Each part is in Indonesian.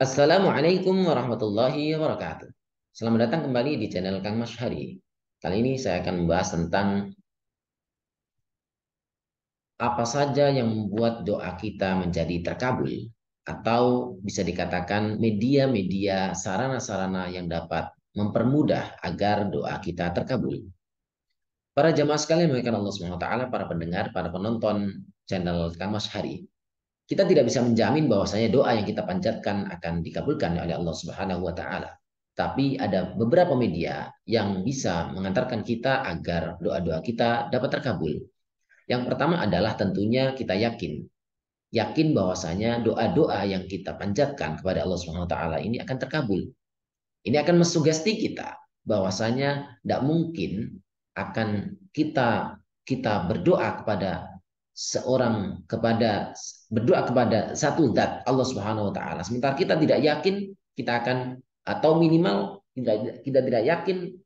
Assalamualaikum warahmatullahi wabarakatuh. Selamat datang kembali di channel Kang Mas Hari. Kali ini saya akan membahas tentang apa saja yang membuat doa kita menjadi terkabul, atau bisa dikatakan media-media sarana-sarana yang dapat mempermudah agar doa kita terkabul. Para jamaah sekalian yang Allah Subhanahu wa taala, para pendengar, para penonton channel Kang Mas Hari. Kita tidak bisa menjamin bahwasanya doa yang kita panjatkan akan dikabulkan oleh Allah Subhanahu wa taala. Tapi ada beberapa media yang bisa mengantarkan kita agar doa-doa kita dapat terkabul. Yang pertama adalah tentunya kita yakin bahwasanya doa-doa yang kita panjatkan kepada Allah Subhanahu wa taala ini akan terkabul. Ini akan mensugesti kita bahwasanya tidak mungkin akan kita berdoa berdoa kepada satu zat Allah Subhanahu wa taala. Sementara kita tidak yakin kita akan, atau minimal kita tidak yakin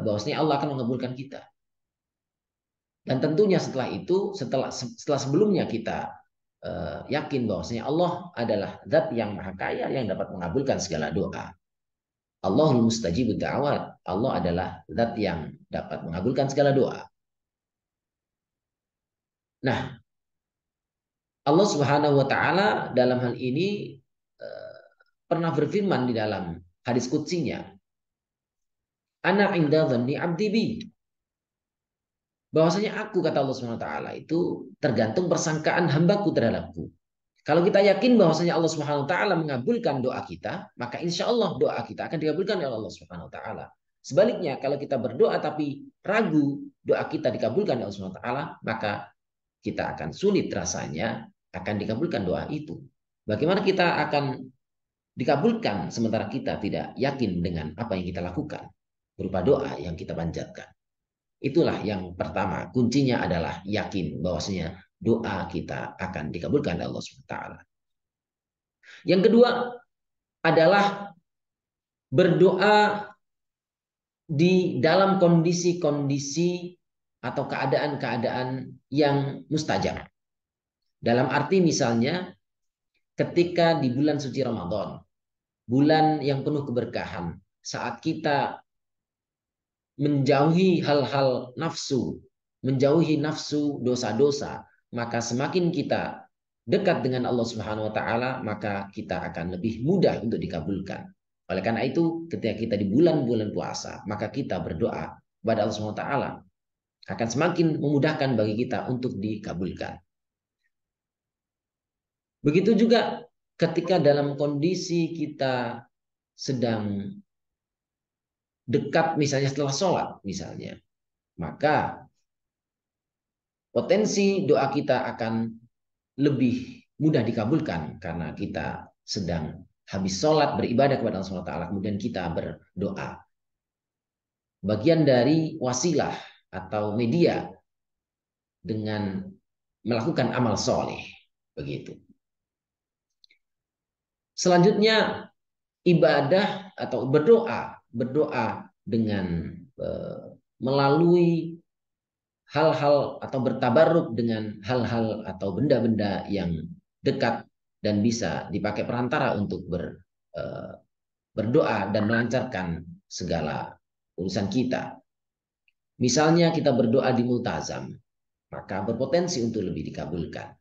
bahwasanya Allah akan mengabulkan kita. Dan tentunya setelah itu, setelah sebelumnya kita yakin bahwasanya Allah adalah zat yang maha kaya yang dapat mengabulkan segala doa. Allahul mustajibud da'awat. Allah adalah zat yang dapat mengabulkan segala doa. Nah, Allah Subhanahu wa taala dalam hal ini pernah berfirman di dalam hadis qutsinya, "Ana inda dhanni 'abdi bi." Bahwasanya aku, kata Allah Subhanahu wa taala, itu tergantung persangkaan hambaku terhadapku. Kalau kita yakin bahwasanya Allah Subhanahu wa taala mengabulkan doa kita, maka insya Allah doa kita akan dikabulkan oleh Allah Subhanahu wa taala. Sebaliknya, kalau kita berdoa tapi ragu doa kita dikabulkan oleh Allah Subhanahu wa taala, maka kita akan sulit rasanya akan dikabulkan doa itu. Bagaimana kita akan dikabulkan sementara kita tidak yakin dengan apa yang kita lakukan berupa doa yang kita panjatkan? Itulah yang pertama, kuncinya adalah yakin bahwasanya doa kita akan dikabulkan oleh Allah Subhanahu wa taala. Yang kedua adalah berdoa di dalam kondisi-kondisi atau keadaan-keadaan yang mustajab. Dalam arti misalnya ketika di bulan suci Ramadan, bulan yang penuh keberkahan, saat kita menjauhi hal-hal nafsu, menjauhi nafsu dosa-dosa, maka semakin kita dekat dengan Allah Subhanahu wa taala, maka kita akan lebih mudah untuk dikabulkan. Oleh karena itu, ketika kita di bulan-bulan puasa, maka kita berdoa kepada Allah Subhanahu wa taala akan semakin memudahkan bagi kita untuk dikabulkan. Begitu juga ketika dalam kondisi kita sedang dekat, misalnya setelah sholat misalnya, maka potensi doa kita akan lebih mudah dikabulkan karena kita sedang habis sholat beribadah kepada Allah Subhanahu wa taala, kemudian kita berdoa. Bagian dari wasilah atau media dengan melakukan amal soleh, begitu. Selanjutnya ibadah atau berdoa dengan melalui hal-hal atau bertabaruk dengan hal-hal atau benda-benda yang dekat dan bisa dipakai perantara untuk berdoa dan melancarkan segala urusan kita. Misalnya kita berdoa di multazam, maka berpotensi untuk lebih dikabulkan.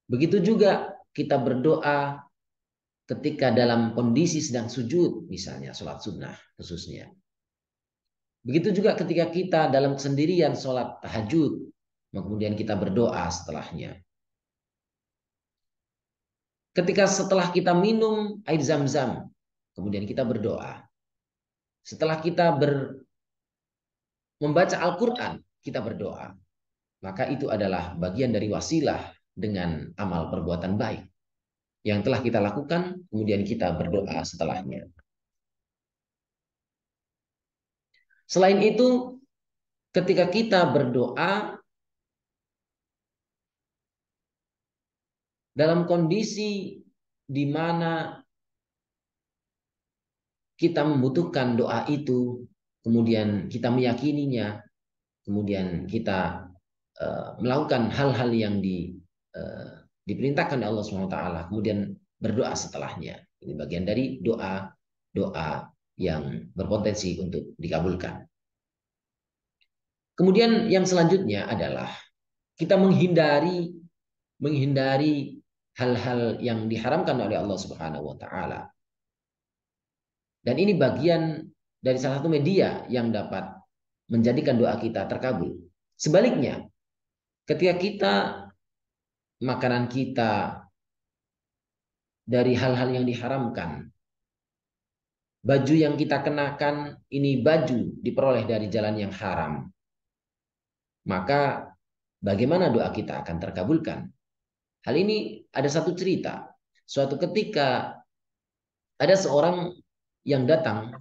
Begitu juga kita berdoa ketika dalam kondisi sedang sujud, misalnya sholat sunnah khususnya. Begitu juga ketika kita dalam kesendirian sholat tahajud, kemudian kita berdoa setelahnya. Ketika setelah kita minum air zam-zam, kemudian kita berdoa. Setelah kita membaca Al-Quran, kita berdoa. Maka itu adalah bagian dari wasilah dengan amal perbuatan baik yang telah kita lakukan, kemudian kita berdoa setelahnya. Selain itu, ketika kita berdoa dalam kondisi di mana kita membutuhkan doa itu, kemudian kita meyakininya, kemudian kita melakukan hal-hal yang diperintahkan oleh Allah Subhanahu wa taala, kemudian berdoa setelahnya. Ini bagian dari doa yang berpotensi untuk dikabulkan. Kemudian yang selanjutnya adalah kita menghindari hal-hal yang diharamkan oleh Allah Subhanahu wa taala. Dan ini bagian dari salah satu media yang dapat menjadikan doa kita terkabul. Sebaliknya, ketika kita makanan kita dari hal-hal yang diharamkan, baju yang kita kenakan ini baju diperoleh dari jalan yang haram, maka bagaimana doa kita akan terkabulkan? Hal ini ada satu cerita. Suatu ketika ada seorang yang datang,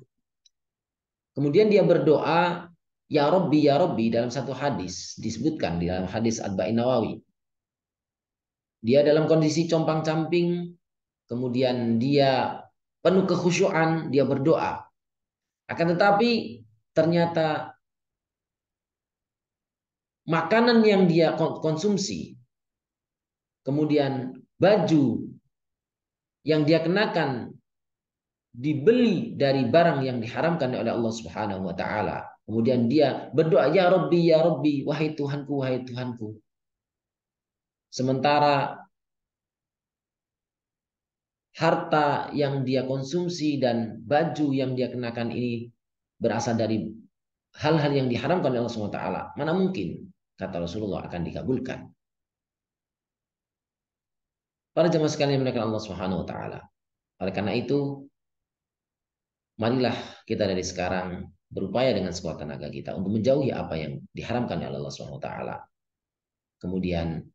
kemudian dia berdoa, ya Rabbi, dalam satu hadis, disebutkan di dalam hadis Arba'in Nawawi. Dia dalam kondisi compang-camping, kemudian dia penuh kekhusyuan, dia berdoa. Akan tetapi ternyata makanan yang dia konsumsi, kemudian baju yang dia kenakan dibeli dari barang yang diharamkan oleh Allah Subhanahu wa taala. Kemudian dia berdoa, ya Rabbi, wahai Tuhanku, wahai Tuhanku. Sementara harta yang dia konsumsi dan baju yang dia kenakan ini berasal dari hal-hal yang diharamkan oleh Allah Subhanahu wa taala. Mana mungkin kata Rasulullah akan dikabulkan? Para jemaah sekalian yang dimuliakan Allah Subhanahu wa taala. Oleh karena itu, marilah kita dari sekarang berupaya dengan sekuat tenaga kita untuk menjauhi apa yang diharamkan oleh Allah Subhanahu wa taala. Kemudian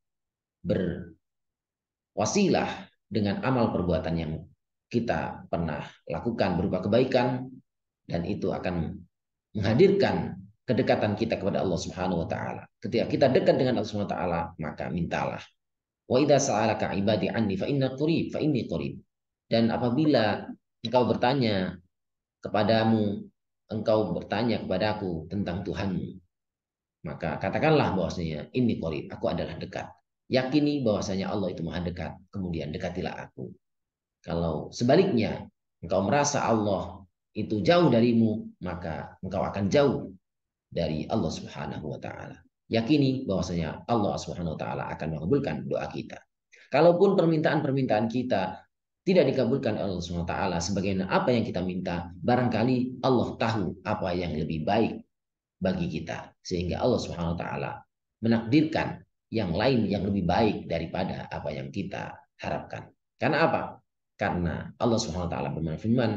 berwasilah dengan amal perbuatan yang kita pernah lakukan berupa kebaikan, dan itu akan menghadirkan kedekatan kita kepada Allah Subhanahu wa taala. Ketika kita dekat dengan Allah Subhanahu wa taala, maka mintalah. Wa idza sa'alaka ibadi anni fa inni qarib. Dan apabila engkau bertanya kepadaku tentang Tuhanmu, maka katakanlah bahwasanya ini qarib, aku adalah dekat. Yakini bahwasanya Allah itu maha dekat, kemudian dekatilah aku. Kalau sebaliknya engkau merasa Allah itu jauh darimu, maka engkau akan jauh dari Allah Subhanahu wa taala. Yakini bahwasanya Allah Subhanahu wa taala akan mengabulkan doa kita. Kalaupun permintaan-permintaan kita tidak dikabulkan oleh Allah Subhanahu wa taala sebagaimana apa yang kita minta, barangkali Allah tahu apa yang lebih baik bagi kita, sehingga Allah Subhanahu wa taala menakdirkan yang lain yang lebih baik daripada apa yang kita harapkan. Karena apa? Karena Allah Subhanahu wa taala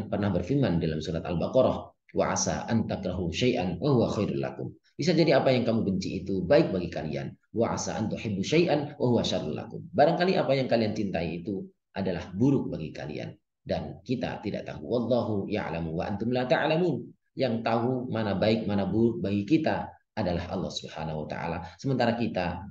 pernah berfirman dalam surat Al-Baqarah, wa asa an takrahu syai'an wa huwa khairul lakum. Bisa jadi apa yang kamu benci itu baik bagi kalian. Wa asa an tuhibbu syai'an wa huwa syarrul lakum. Barangkali apa yang kalian cintai itu adalah buruk bagi kalian dan kita tidak tahu. Wallahu ya'lamu wa antum la ta'lamun. Yang tahu mana baik mana buruk bagi kita adalah Allah Subhanahu wa taala. Sementara kita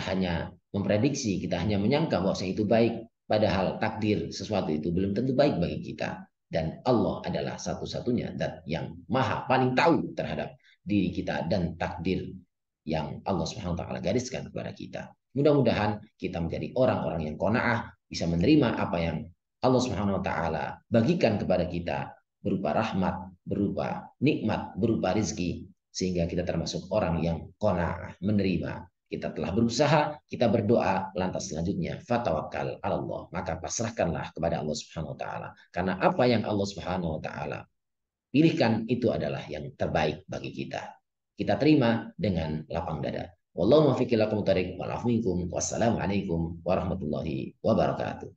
hanya memprediksi, kita hanya menyangka bahwa itu baik, padahal takdir sesuatu itu belum tentu baik bagi kita. Dan Allah adalah satu-satunya zat yang maha paling tahu terhadap diri kita dan takdir yang Allah Subhanahu wa taala gariskan kepada kita. Mudah-mudahan kita menjadi orang-orang yang qanaah, bisa menerima apa yang Allah Subhanahu wa taala bagikan kepada kita berupa rahmat, berupa nikmat, berupa rizki, sehingga kita termasuk orang yang qanaah, menerima. Kita telah berusaha, kita berdoa, lantas selanjutnya fatawakkal 'ala Allah, maka pasrahkanlah kepada Allah Subhanahu wa taala. Karena apa yang Allah Subhanahu wa taala pilihkan itu adalah yang terbaik bagi kita. Kita terima dengan lapang dada. Wallahu muwaffiq ila aqwamit thoriq wal 'afwu minkum. Wassalamualaikum warahmatullahi wabarakatuh.